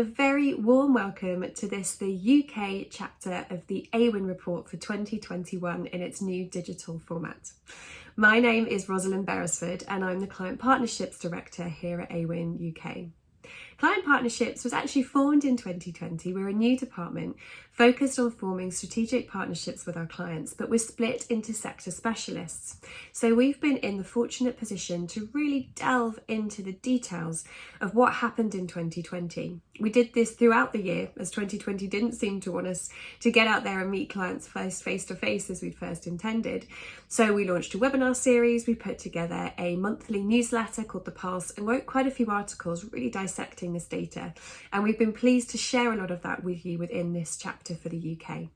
a very warm welcome to the UK chapter of the Awin report for 2021 in its new digital format. My name is Rosalind Beresford and I'm the Client Partnerships Director here at Awin UK. Client Partnerships was actually formed in 2020. We're a new department focused on forming strategic partnerships with our clients, but we're split into sector specialists. So we've been in the fortunate position to really delve into the details of what happened in 2020. We did this throughout the year, as 2020 didn't seem to want us to get out there and meet clients face to face as we'd first intended. So we launched a webinar series, we put together a monthly newsletter called The Pulse and wrote quite a few articles really dissecting this data. And we've been pleased to share a lot of that with you within this chapter for the UK.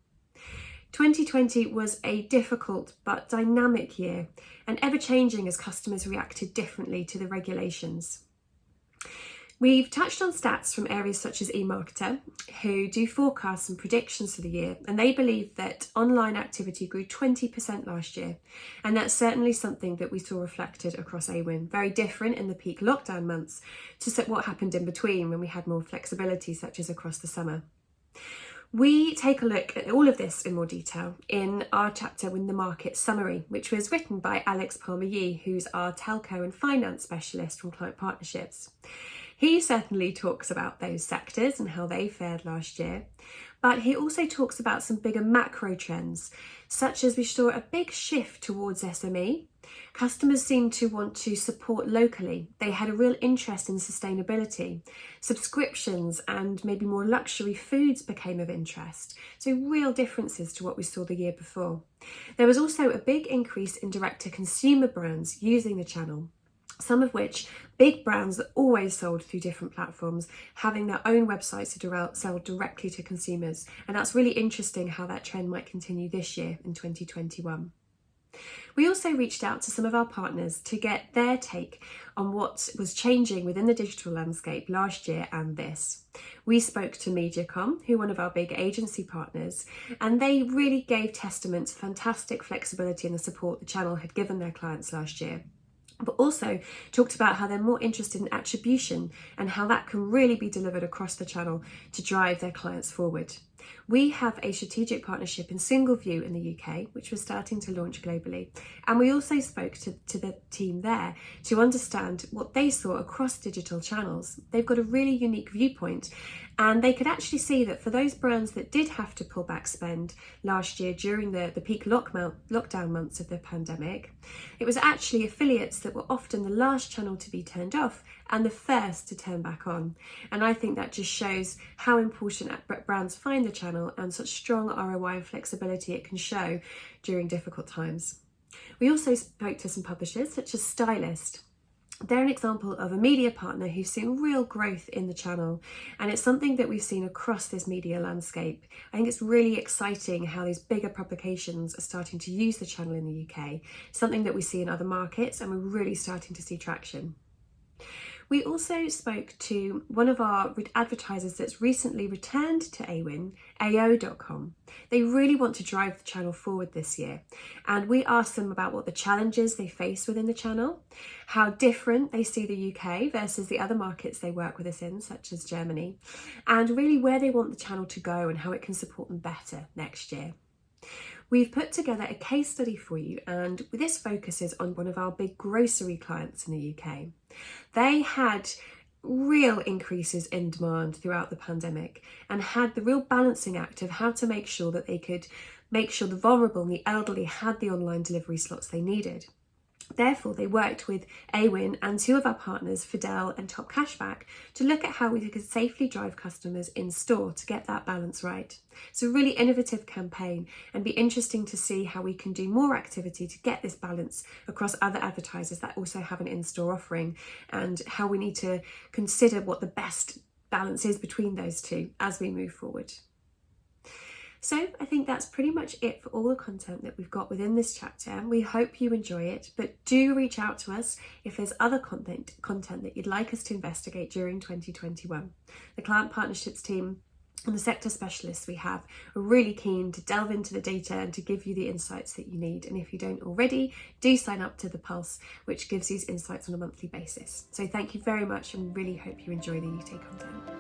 2020 was a difficult but dynamic year and ever-changing as customers reacted differently to the regulations. We've touched on stats from areas such as eMarketer, who do forecasts and predictions for the year, and they believe that online activity grew 20% last year, and that's certainly something that we saw reflected across Awin. Very different in the peak lockdown months to what happened in between when we had more flexibility, such as across the summer. We take a look at all of this in more detail in our chapter in the market summary, which was written by Alex Palmer-Yee, who's our telco and finance specialist from Client Partnerships. He certainly talks about those sectors and how they fared last year, but he also talks about some bigger macro trends, such as we saw a big shift towards SME. Customers seemed to want to support locally. They had a real interest in sustainability. Subscriptions and maybe more luxury foods became of interest. So real differences to what we saw the year before. There was also a big increase in direct-to-consumer brands using the channel, some of which big brands that always sold through different platforms, having their own websites to sell directly to consumers. And that's really interesting how that trend might continue this year in 2021. We also reached out to some of our partners to get their take on what was changing within the digital landscape last year and this. We spoke to Mediacom, who are one of our big agency partners, and they really gave testament to fantastic flexibility and the support the channel had given their clients last year, but also talked about how they're more interested in attribution and how that can really be delivered across the channel to drive their clients forward. We have a strategic partnership in single view in the UK, which we're starting to launch globally. And we also spoke to the team there to understand what they saw across digital channels. They've got a really unique viewpoint, and they could actually see that for those brands that did have to pull back spend last year during the peak lockdown months of the pandemic, it was actually affiliates that were often the last channel to be turned off and the first to turn back on. And I think that just shows how important brands find the channel and such strong ROI and flexibility it can show during difficult times. We also spoke to some publishers such as Stylist. They're an example of a media partner who's seen real growth in the channel, and it's something that we've seen across this media landscape. I think it's really exciting how these bigger publications are starting to use the channel in the UK, something that we see in other markets, and we're really starting to see traction. We also spoke to one of our advertisers that's recently returned to Awin, AO.com. They really want to drive the channel forward this year, and we asked them about what the challenges they face within the channel, how different they see the UK versus the other markets they work with us in, such as Germany, and really where they want the channel to go and how it can support them better next year. We've put together a case study for you, and this focuses on one of our big grocery clients in the UK. They had real increases in demand throughout the pandemic and had the real balancing act of how to make sure that they could make sure the vulnerable and the elderly had the online delivery slots they needed. Therefore, they worked with Awin and two of our partners, Fidel and Top Cashback, to look at how we could safely drive customers in store to get that balance right. It's a really innovative campaign, and be interesting to see how we can do more activity to get this balance across other advertisers that also have an in-store offering, and how we need to consider what the best balance is between those two as we move forward. So I think that's pretty much it for all the content that we've got within this chapter. We hope you enjoy it, but do reach out to us if there's other content that you'd like us to investigate during 2021. The client partnerships team and the sector specialists we have are really keen to delve into the data and to give you the insights that you need. And if you don't already, do sign up to the Pulse, which gives you insights on a monthly basis. So thank you very much, and really hope you enjoy the UK content.